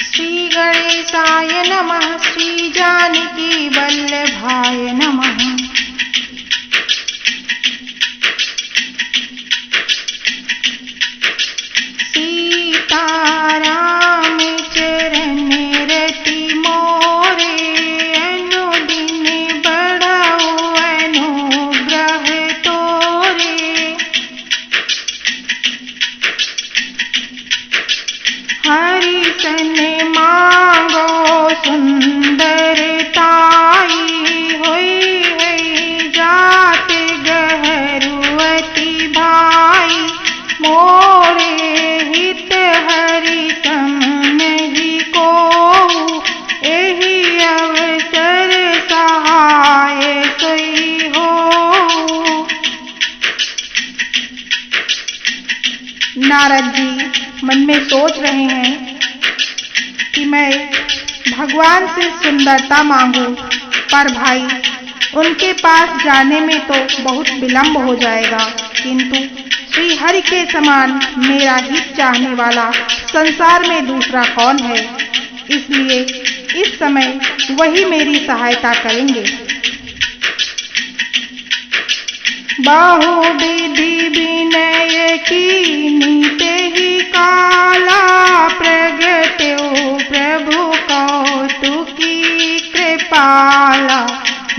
श्री गणेशाय नमः। श्री जानकी वल्लभाय नमः। सीताराम चरण रति मोरे, अनुदिन बढ़ाओ अनुग्रह तोरे। हरि सन मांगो सुंदरताई, होई है जात गहरुअति भाई। मोरे हित हरि सम नहीं कोऊ, एहि अवसर सहाय सोई हो। नारद जी मन में सोच रहे हैं कि मैं भगवान से सुंदरता मांगू, पर भाई उनके पास जाने में तो बहुत विलंब हो जाएगा। किंतु श्री हरि के समान मेरा हित चाहने वाला संसार में दूसरा कौन है, इसलिए इस समय वही मेरी सहायता करेंगे। बहुविधि विनय कीनी तेहि काला, प्रगट्यो प्रभु कौतुकी कृपाला।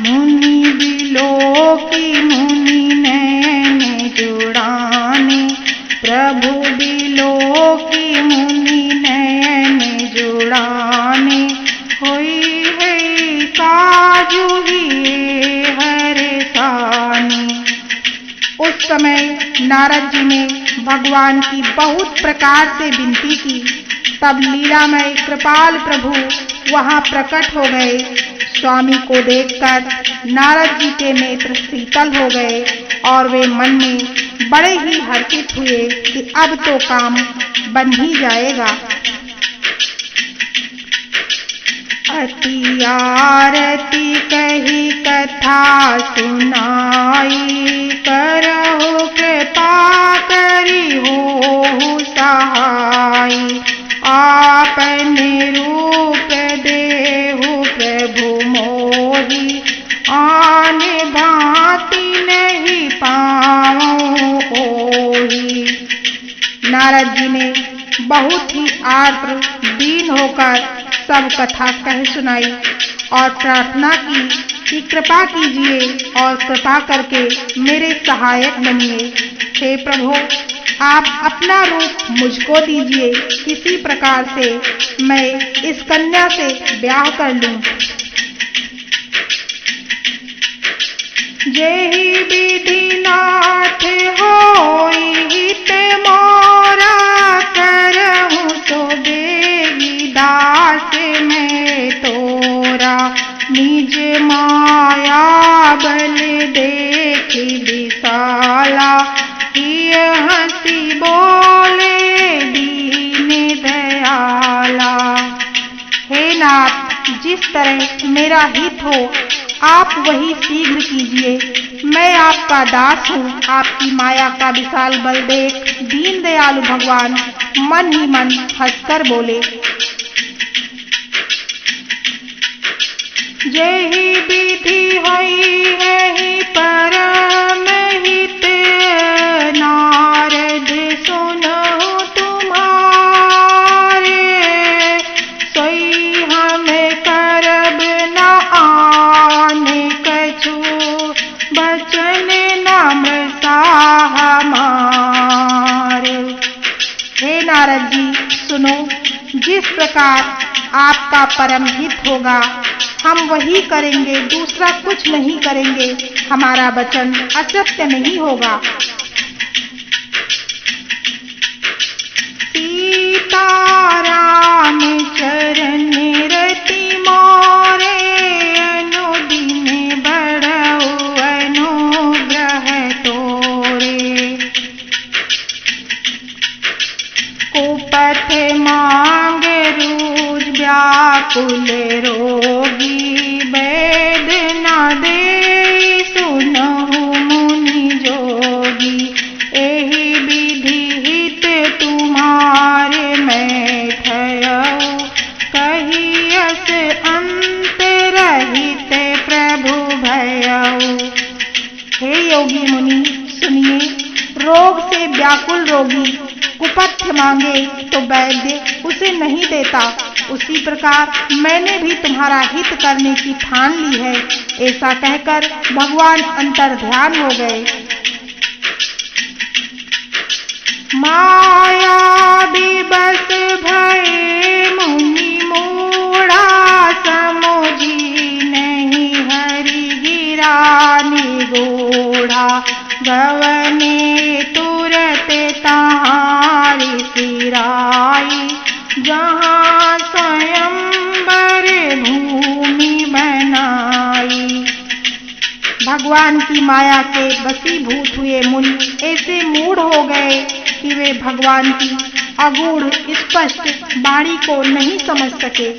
मुनि बिलोकी मुनि नयन जुड़ाने, प्रभु बिलोकी मुनि नयन जुड़ाने। होई है काजू ही हरे सानी। उस समय नारद जी ने भगवान की बहुत प्रकार से विनती की। तब लीलामय कृपाल प्रभु वहां प्रकट हो गए। स्वामी को देखकर नारद जी के नेत्र शीतल हो गए और वे मन में बड़े ही हर्षित हुए कि अब तो काम बन ही जाएगा। अति आरती कही कथा सुनाई, करहु कृपा करी हो सहाय। आपने रूप देहु प्रभु मोहि, आन भांति नहीं पाऊं होई। नारद जी ने बहुत ही आर्द्र दीन होकर सब कथा कह सुनाई और प्रार्थना की कि कृपा कीजिए और कृपा करके मेरे सहायक बनिए। हे प्रभु, आप अपना रूप मुझको दीजिए, किसी प्रकार से मैं इस कन्या से ब्याह कर लूं। जेहि विधि नाथ होई हित मोरा, करहूं तो बेगी दास मैं तोरा। निज माया बल देखी विशाला, किय हंसी बोले दीन दयाला। हे नाथ, जिस तरह मेरा हित हो आप वही शीघ्र कीजिए। मैं आपका दास हूँ। आपकी माया का विशाल बल देख दीन दयालु भगवान मन ही मन हंसकर बोले। जेहि विधि होई है परम हित, नारद सुनहु तुम्हारे। सोई हम करब न आने कछु, बचन नम्रता हमारे। हे नारद जी सुनो, जिस प्रकार आपका परम हित होगा हम वही करेंगे, दूसरा कुछ नहीं करेंगे। हमारा वचन असत्य नहीं होगा। सीताराम चरण रति मोरे, अनुदिन बढ़ऊ अनुग्रह तोरे। कुपथ मांग रूज व्याकुल रोगी, वेद न दे सुनहु मुनि योगी मुनि सुनिए, रोग से व्याकुल रोगी कुपथ्य मांगे तो वैद्य उसे नहीं देता, उसी प्रकार मैंने भी तुम्हारा हित करने की ठान ली है। ऐसा कहकर भगवान अंतर्ध्यान हो गए। माया विवश भये मुनि मूढ़ा, समुझी नहीं हरि गिरा निगूढ़ा। गवने तुरत ताहारी सिराई, जहाँ स्वयंवर भूमि बनाई। भगवान की माया के वशीभूत हुए मुनि ऐसे मूढ़ हो गए कि वे भगवान की अगूढ़ स्पष्ट वाणी को नहीं समझ सके।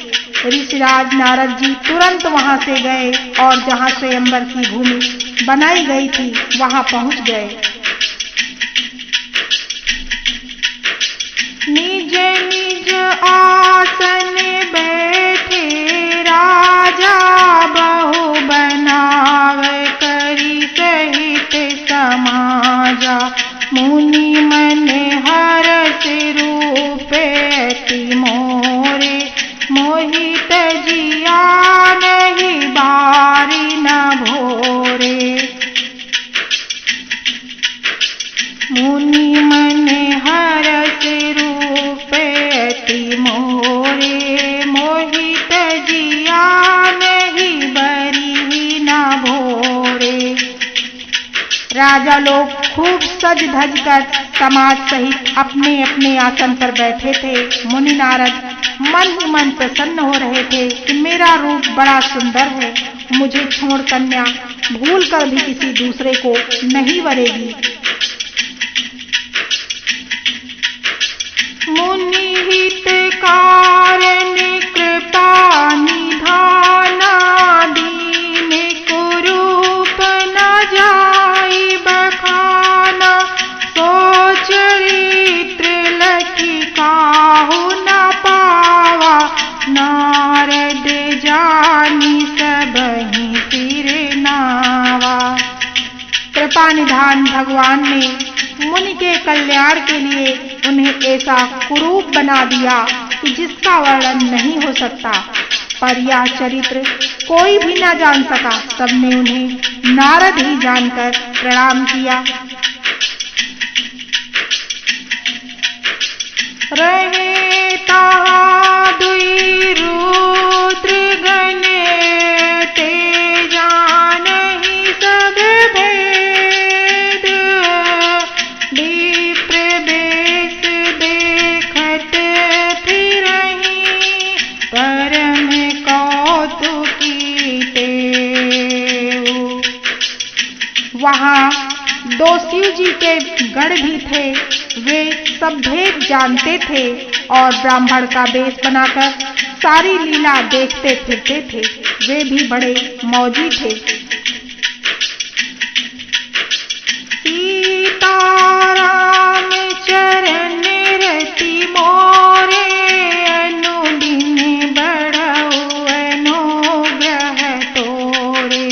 ऋषिराज नारद जी तुरंत वहां से गए और जहां स्वयंवर की भूमि बनाई गई थी वहां पहुंच गए। निज निज आसन बैठे राजा, बहु बनाव करी सहित समाजा। मुनि मन हरष रूप अति मोरे, मोहित जिया नहीं बारी न भोरे। मुनि मन हरष रूप अति मोरे, मोहित जिया नहीं बरी न भोरे। राजा लोग खूब सज धज कर समाज सहित अपने अपने आसन पर बैठे थे। मुनि नारद मन ही मन प्रसन्न हो रहे थे कि मेरा रूप बड़ा सुंदर है, मुझे छोड़ कन्या भूल कर भी किसी दूसरे को नहीं वरेगी। मुनि हित कारण कृपा निधाना, दीन कुरूप न जाई बखाना। सो चरित्र लखी काहू न पावा, नारद जानी सबहि सिर नावा। कृपा निधान भगवान ने मुनि के कल्याण के लिए उन्हें ऐसा कुरूप बना दिया कि जिसका वर्णन नहीं हो सकता, पर यह चरित्र कोई भी न जान सका। सबने उन्हें नारद ही जानकर प्रणाम किया। रहे ताहा दुई रुद्र गण, ते जानहि सब भेद। विप्र बेश देखत फिरहि, परम कौतुकी तेऊ। वहाँ दो शिव जी के गण भी थे, वे सब भेद जानते थे और ब्राह्मण का वेश बनाकर सारी लीला देखते फिरते थे। वे भी बड़े मौजी थे। सीताराम चरण रति मोरे, अनुदिन बढ़ऊ अनुग्रह तोरे।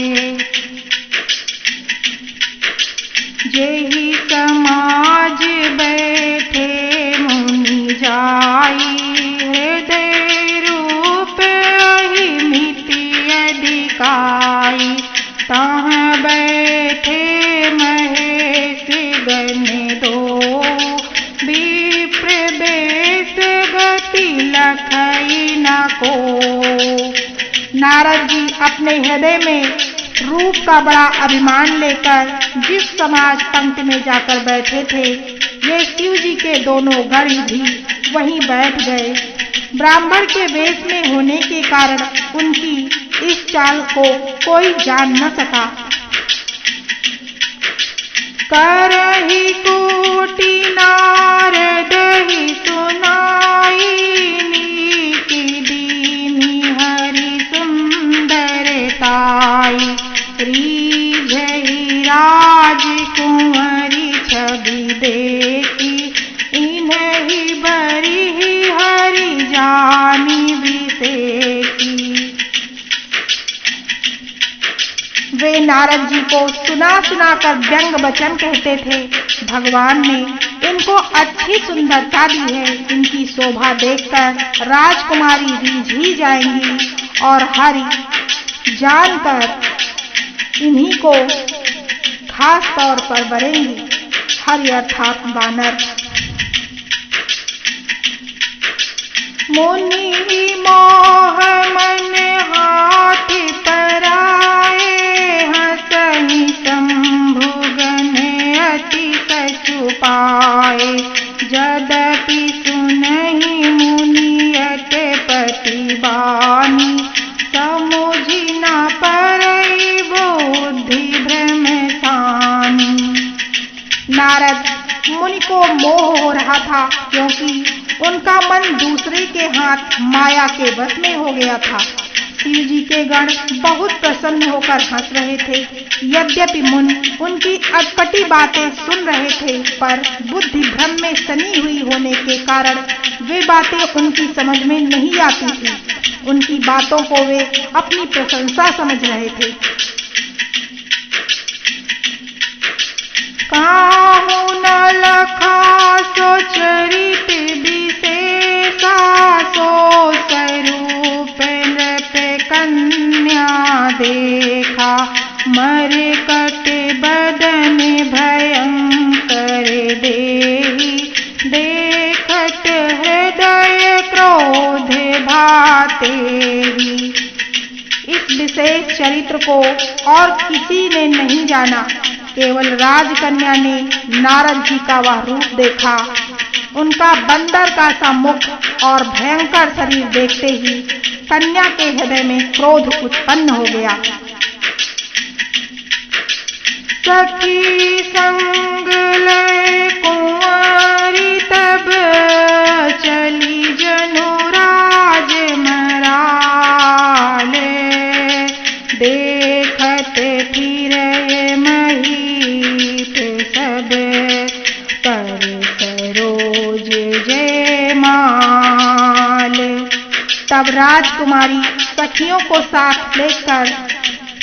जेहि समाज बैठे मुनि जाई, हृदय रूप अहिमिति अधिकाई। तहाँ बैठे महेश गण दो, विप्र बेश गति लखई न को। नारद जी अपने हृदय में रूप का बड़ा अभिमान लेकर जिस समाज पंक्ति में जाकर बैठे थे, वे शिव जी के दोनों गण भी वहीं बैठ गए। ब्राह्मण के वेश में होने के कारण उनकी इस चाल को कोई जान न सका। करहि कोटि नारद ही सुनाई, नीति दीनी हरि सुंदरताई। रीझहि राजकुंवरी छवि देखी, इन्हि बरी हरि जानी विसेकी। वे नारद जी को सुना कर व्यंग वचन कहते थे। भगवान ने इनको अच्छी सुंदरता दी है, इनकी शोभा देखकर राजकुमारी रीझ ही जाएंगी और हरि जानकर इन्हीं को खास तौर पर वरेंगी। हरि अर्थात वानर। मुनि मोह मन हाथ पर आए, हंसहि शंभु गण अति कछु पाए। यद्यपि सुनहि मुनि अटपटी बानी, समुझि न परई बुद्धि भ्रम सानी। नारद मुनि को मोह हो रहा था, क्योंकि उनका मन दूसरे के हाथ माया के वश में हो गया था। शिव जी के गण बहुत प्रसन्न होकर हंस रहे थे। यद्यपि मुनि उनकी अटपटी बातें सुन रहे थे, पर बुद्धि भ्रम में सनी हुई होने के कारण वे बातें उनकी समझ में नहीं आती थी। उनकी बातों को वे अपनी प्रशंसा समझ रहे थे। काहू न लखा सो चरित विशेषा, सो स्वरूप नृप कन्या देखा। मरकट बदन भयंकर देहि, देखत हृदय क्रोध भातेहि। इस विशेष चरित्र को और किसी ने नहीं जाना, केवल राजकन्या ने नारद जी का वह रूप देखा। उनका बंदर का सा मुख और भयंकर शरीर देखते ही कन्या के हृदय में क्रोध उत्पन्न हो गया। सखी संग लय कुंवारी तब, चली जनु राज मराले। देखत फिरे महीप सब, पर सरोज जयमाल। तब राजकुमारी सखियों को साथ लेकर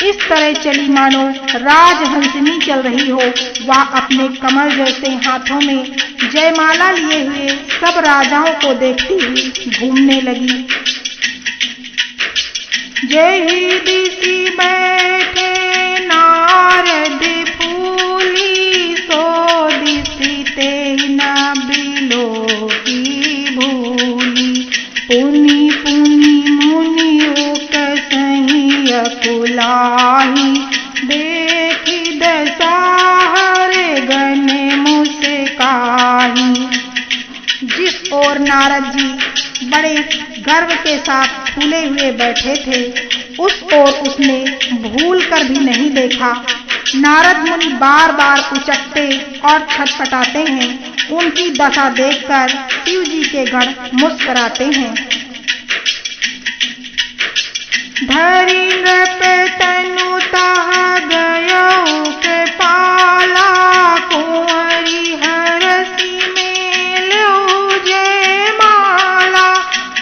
इस तरह चली मानो राजहंसिनी चल रही हो। वह अपने कमल जैसे हाथों में जयमाला लिए हुए सब राजाओं को देखती हुई घूमने लगी। जय दिशि बैठे नारद फूली, सो दिशि ते न बिलो की भूली। पुनि पुनि मुनि उकसहि अकुलाहि, देखि दशा हर गण मुस्काहि। जिस ओर नारद जी बड़े गर्व के साथ फूले हुए बैठे थे, उस ओर उसने भूल कर भी नहीं देखा। नारद मुनि बार बार उचकते और छटपटाते हैं। उनकी दशा देखकर शिव जी के गण मुस्कुराते हैं। धरि नृप तनु तह गयो कृपाला, कुंवरी हरसि मेलऊ जयमाला।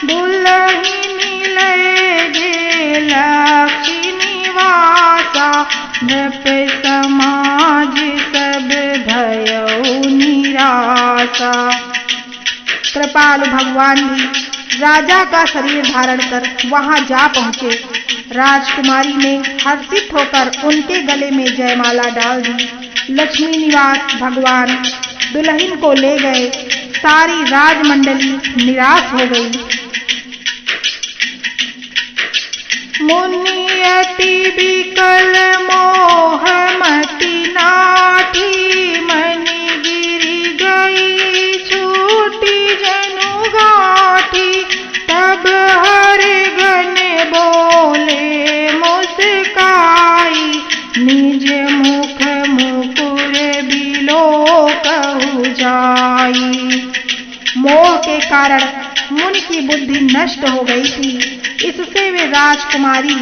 दुल्हिनी लय गे लक्ष्मी वासा, नृप समाज सब भयऊ निराशा। कृपालु भगवान भी राजा का शरीर धारण कर वहां जा पहुंचे। राजकुमारी ने हर्षित होकर उनके गले में जयमाला डाल दी। लक्ष्मी निवास भगवान दुल्हन को ले गए। सारी राजमंडली निराश हो गई। मुनि अति विकल मोह मति नाठी, मनि गिरि गई छूटी जनु गाठी। तब हर गण बोले मुस्काई, निज मुख मुकुर बिलोकहु जाई। मोह के कारण मुनि की बुद्धि नष्ट हो गई थी, इससे वे राजकुमारी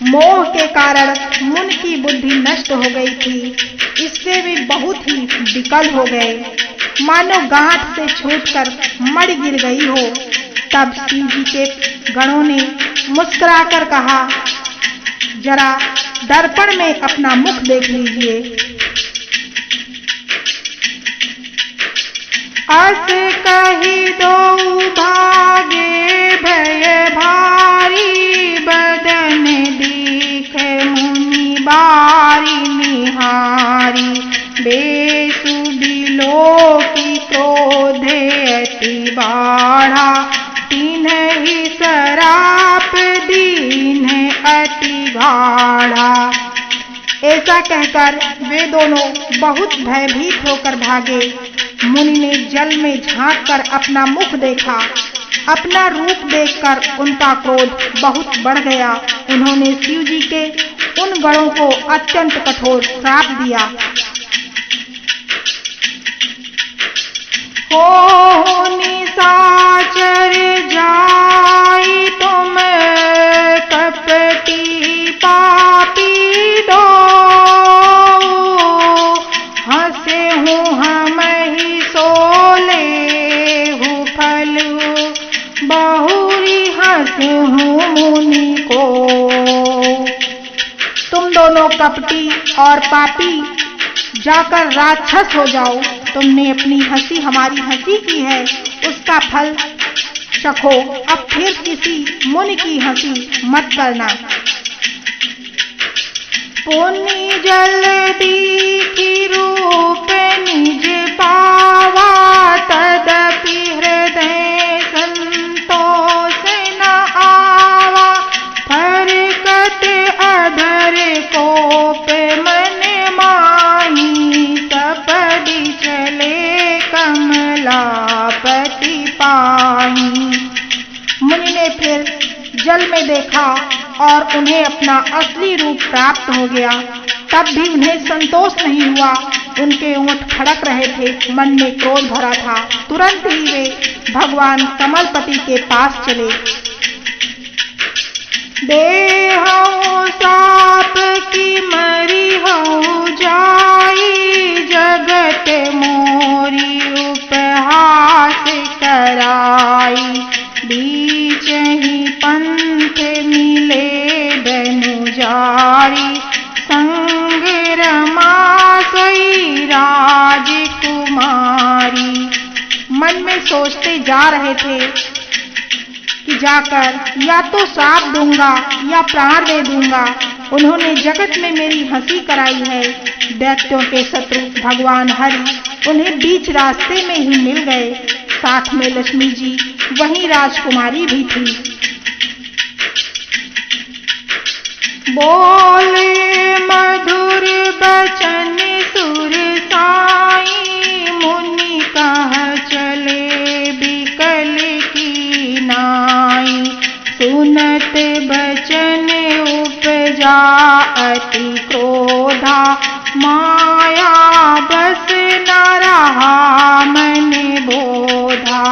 मोह के कारण मुनि की बुद्धि नष्ट हो गई थी, इससे वे बहुत ही विकल हो गए, मानो गांठ से छूटकर मर गिर गई हो। तब शिव जी के गणों ने मुस्कुराकर कहा, जरा दर्पण में अपना मुख देख लीजिए। अस कही दो भागे भय भारी, बदन दीख मुनि बारी निहारी, बेसु बिलोकी क्रोधे अति बाढ़ा, तिन्हि सराप दीन अति गाढ़ा। ऐसा कहकर वे दोनों बहुत भयभीत होकर भागे। मुनि ने जल में झांककर अपना मुख देखा। अपना रूप देखकर उनका क्रोध बहुत बढ़ गया। उन्होंने शिव जी के उन गणों को अत्यंत कठोर श्राप दिया। हो निशाचर जाई तुम कपटी पापी दो, हंसे हूँ हम ही सोले हूँ फल, बहुरी हंसे हूँ मुनि को। तुम दोनों कपटी और पापी जाकर राक्षस हो जाओ। तुमने अपनी हंसी हमारी हंसी की है, उसका फल चखो। अब फिर किसी मुनि की हंसी मत करना। पुनि जल्दी की रूप निज पावा, तदपि हृदय संतोष न आवा, फरकत अधर कोप मन माही, सपदि चले कमलापति पाही। मुनि ने फिर जल में देखा और उन्हें अपना असली रूप प्राप्त हो गया। तब भी उन्हें संतोष नहीं हुआ। उनके ओंठ खड़क रहे थे, मन में क्रोध भरा था। तुरंत ही वे भगवान कमलपति के पास चले। देहौ साप की मरी हूँ जाई, जगत मोरी उपहास कराई, बीच ही पंथ मिले धनुजारी, संग रमा सोई राजकुमारी। मन में सोचते जा रहे थे कि जाकर या तो श्राप दूंगा या प्राण दे दूंगा। उन्होंने जगत में मेरी हंसी कराई है। दैत्यों के शत्रु भगवान हरि उन्हें बीच रास्ते में ही मिल गए। साथ में लक्ष्मी जी, वहीं राजकुमारी भी थी। बोले मधुर बचन सुर साई, मुनि कह चले बिकल की नाई, सुनत बचन उपजा अति क्रोधा, माया बस न रहा मन बोधा।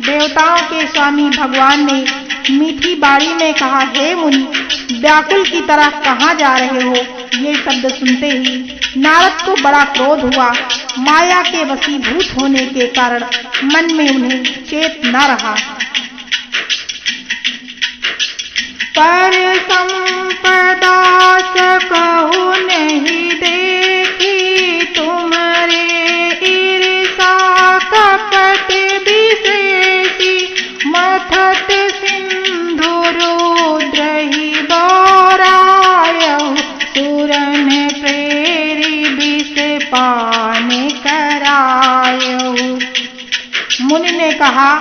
देवताओं के स्वामी भगवान ने मीठी बाणी में कहा, हे मुनि, व्याकुल की तरह कहाँ जा रहे हो? ये शब्द सुनते ही नारद को बड़ा क्रोध हुआ। माया के वशीभूत होने के कारण मन में उन्हें चेत न रहा। पर संपदा सकहु नहीं देखी, तुम्हारे ईर्षा कपट विशेषी, मथत सिंधु रुद्रहि बौरायहु, सुरन प्रेरी विष पान करायहु। मुनि ने कहा,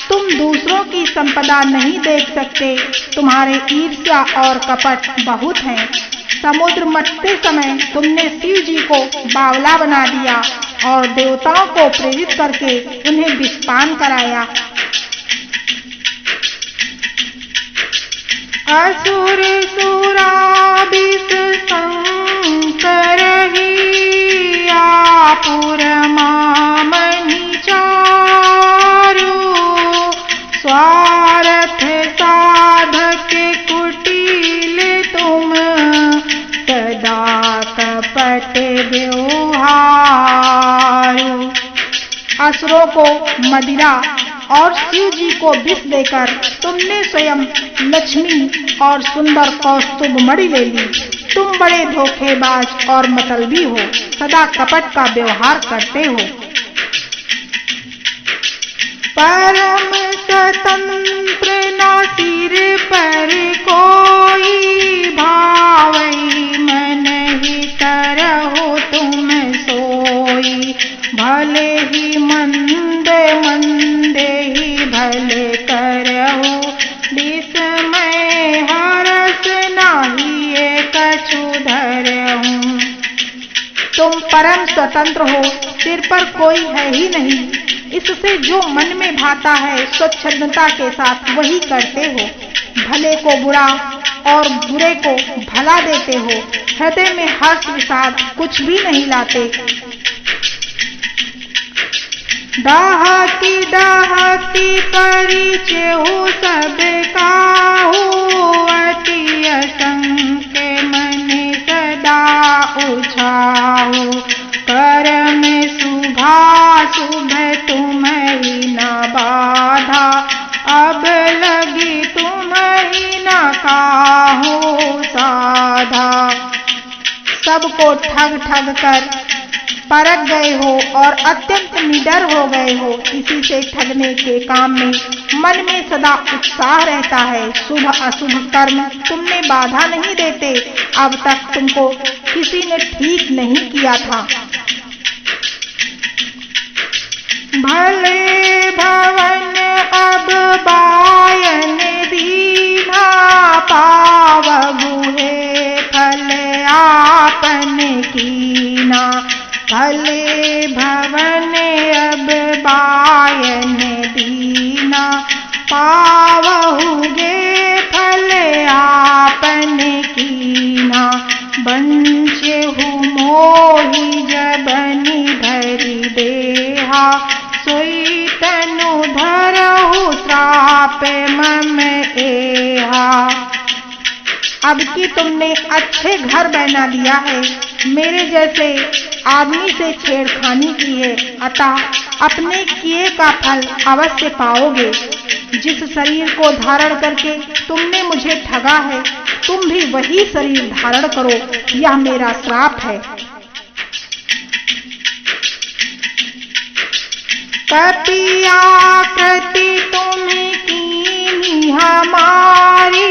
तुम दूसरों की संपदा नहीं देख सकते, तुम्हारे ईर्ष्या और कपट बहुत हैं। समुद्र मथते समय तुमने शिव जी को बावला बना दिया और देवताओं को प्रेरित करके उन्हें विषपान कराया। असुर सुरा विष संकर ही, आपुर मामनि चारु, स्वार्थ साधक कुटिल तुम, सदा कपट व्यवहार। असुरों को मदिरा और शिव जी को विष देकर तुमने स्वयं लक्ष्मी और सुंदर कौस्तुभ मणि ले ली। तुम बड़े धोखेबाज और मतलबी हो, सदा कपट का व्यवहार करते हो। परम स्वतंत्र न सिर पर कोई, भावई मन ही करहु तुम सोई। भले ही मंदे मंदे ही भले करहु, विस्मय हरस नाही कछु धरहु। तुम परम स्वतंत्र हो, सिर पर कोई है ही नहीं। इससे जो मन में भाता है स्वच्छंदता के साथ वही करते हो। भले को बुरा और बुरे को भला देते हो। हृदय में हर्ष विषाद कुछ भी नहीं लाते। डहकी डहकी परिचहु सब काहू, अति असंख्य मन सदा उछाहू। कर्म शुभाशुभ तुम्हें न बाधा, अब लगी तुम्हें न काहू साधा। सबको ठग ठग कर परख गए हो और अत्यंत निडर हो गए हो। इसी से ठगने के काम में मन में सदा उत्साह रहता है। शुभ अशुभ कर्म तुमने बाधा नहीं देते। अब तक तुमको किसी ने ठीक नहीं किया था। भले भवन अब बायन दीना, पावहु हे फल आपन कीना। भले भवन अब बायन दीना, पावहु गे फल आपन कीना। बंचहु मोहि जबनि धरि देहा, सोई तनु धरहु श्राप मम एहा। अब कि तुमने अच्छे घर बना दिया है, मेरे जैसे आदमी से छेड़खानी की है, अतः अपने किए का फल अवश्य पाओगे। जिस शरीर को धारण करके तुमने मुझे ठगा है, तुम भी वही शरीर धारण करो, यह मेरा श्राप है। कपियाकृति तुम्हें कीनी हमारी,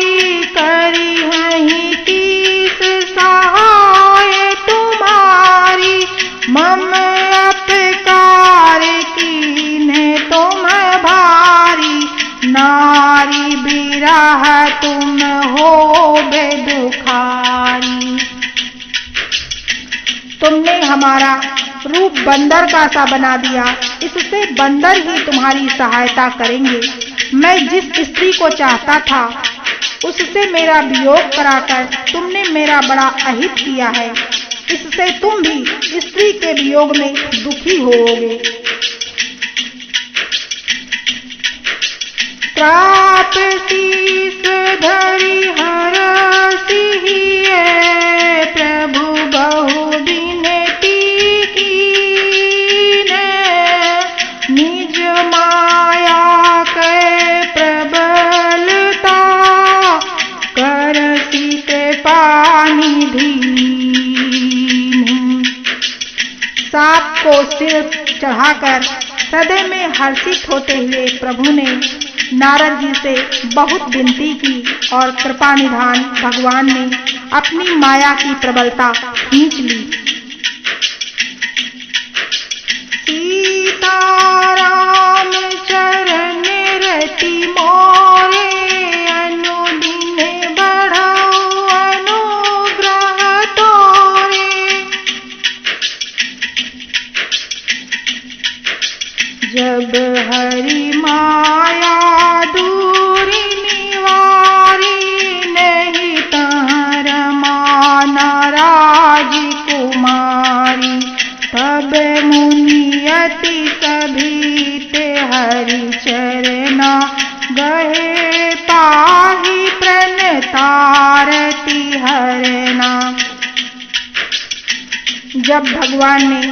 करी हहीं तीस सहाय तुम्हारी। मम अपकार कीन्हे तुम भारी, नारी बिरह तुम हो बेदुखारी। तुमने हमारा रूप बंदर का सा बना दिया, इससे बंदर ही तुम्हारी सहायता करेंगे। मैं जिस स्त्री को चाहता था उससे मेरा वियोग कराकर तुमने मेरा बड़ा अहित किया है। इससे तुम भी स्त्री के वियोग में दुखी होोगे। त्राप शीस धरि हरसि प्रभु बहु विनती कीन्ह। निज माया के प्रबलता, करसित पानी दीन। सांप को सिर चढ़ाकर हृदय में हर्षित होते हुए प्रभु ने नारद जी से बहुत विनती की और कृपा निधान भगवान ने अपनी माया की प्रबलता खींच ली। सीताराम चरण रति मोरे, अनुदिन बढ़ाओ अनुग्रह तोरे। जब हरि माया दूरी निवारी, नहीं तहर माना राजकुमारी। तब मुनियति सभीत हरि चरना, गहे पाहि प्रणतारति हरना। जब भगवान ने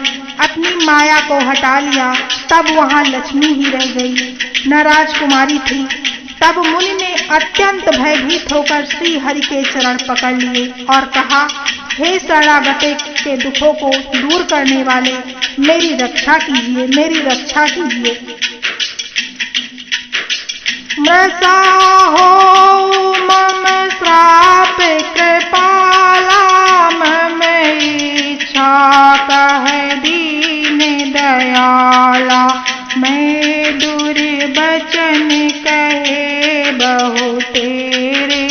अपनी माया को हटा लिया तब वहां लक्ष्मी ही रह गई। न राजकुमारी थी। तब मुनि ने अत्यंत भयभीत होकर श्री हरि के चरण पकड़ लिए और कहा, हे शरणागते के दुखों को दूर करने वाले, मेरी रक्षा कीजिए, मेरी रक्षा कीजिए। मृषा हो मम श्राप कृपाला, मम इच्छा कह दीन दयाला, मैं दुर्वचन कहे बहु तेरे,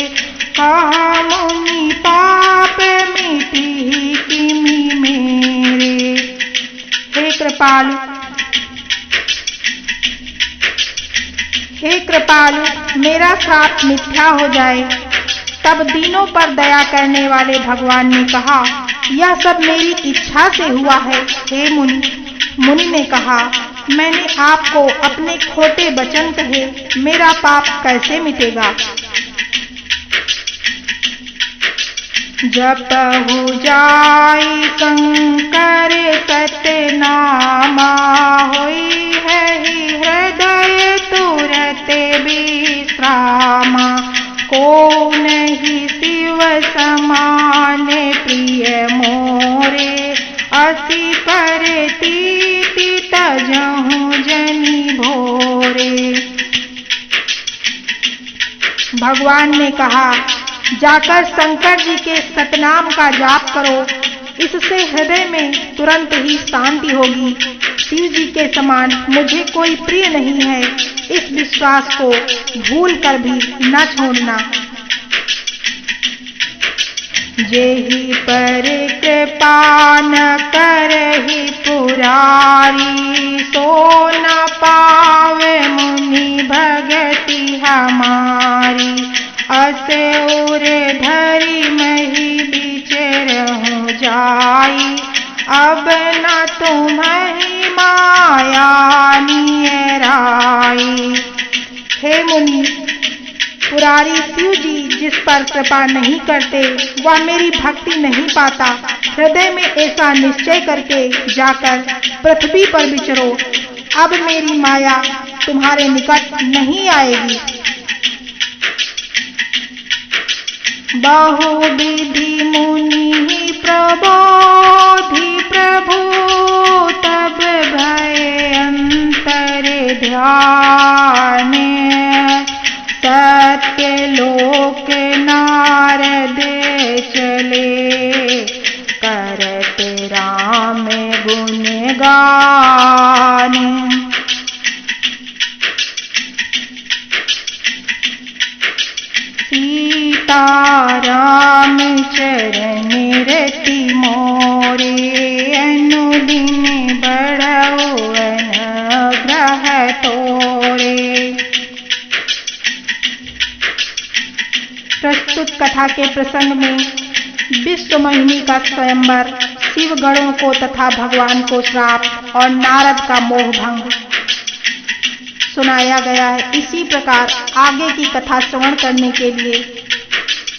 कहा मुनि पाप मिटी किमि मेरे। हे कृपालु, हे कृपालु, मेरा श्राप मिथ्या हो जाए। तब दीनों पर दया करने वाले भगवान ने कहा, यह सब मेरी इच्छा से हुआ है। हे मुनि, मुनि ने कहा, मैंने आपको अपने खोटे वचन कहे, मेरा पाप कैसे मिटेगा। जपहु जाई शंकर सतनामा, होई है हृदय तुरत विश्रामा, को नहीं शिव समान प्रिय मोरे, अति करती तजहु जनि भोरे। भगवान ने कहा, जाकर शंकर जी के सतनाम का जाप करो, इससे हृदय में तुरंत ही शांति होगी। शिव जी के समान मुझे कोई प्रिय नहीं है, इस विश्वास को भूल कर भी न छोड़ना। जेहि पर कृपा न करहि पुरारी, सो न पावे मुनि भगति हमारी, अस उर धरि मही बिचरहु जाई, अब न तुम्हि माया नियराई। हे मुनि, पुरारी शिव जी जिस पर कृपा नहीं करते वह मेरी भक्ति नहीं पाता। हृदय में ऐसा निश्चय करके जाकर पृथ्वी पर विचरो, अब मेरी माया तुम्हारे निकट नहीं आएगी। बहुविधि मुनि प्रबोधि प्रभु, तब भय अंतर ध्यान, सत्य लोक नारद चले, करत राम गुण गान। सीता राम चरण रति मोरे, अनुदिन बढ़ऊ अनुग्रह तोरे। प्रस्तुत कथा के प्रसंग में विश्व महिमी का स्वयंवर, शिव गणों को तथा भगवान को श्राप और नारद का मोह भंग सुनाया गया है। इसी प्रकार आगे की कथा श्रवण करने के लिए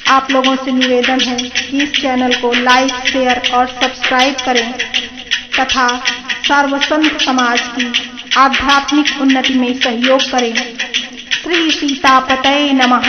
आप लोगों से निवेदन है कि इस चैनल को लाइक, शेयर और सब्सक्राइब करें तथा सर्वसंत समाज की आध्यात्मिक उन्नति में सहयोग करें। श्री सीतापतये नमः।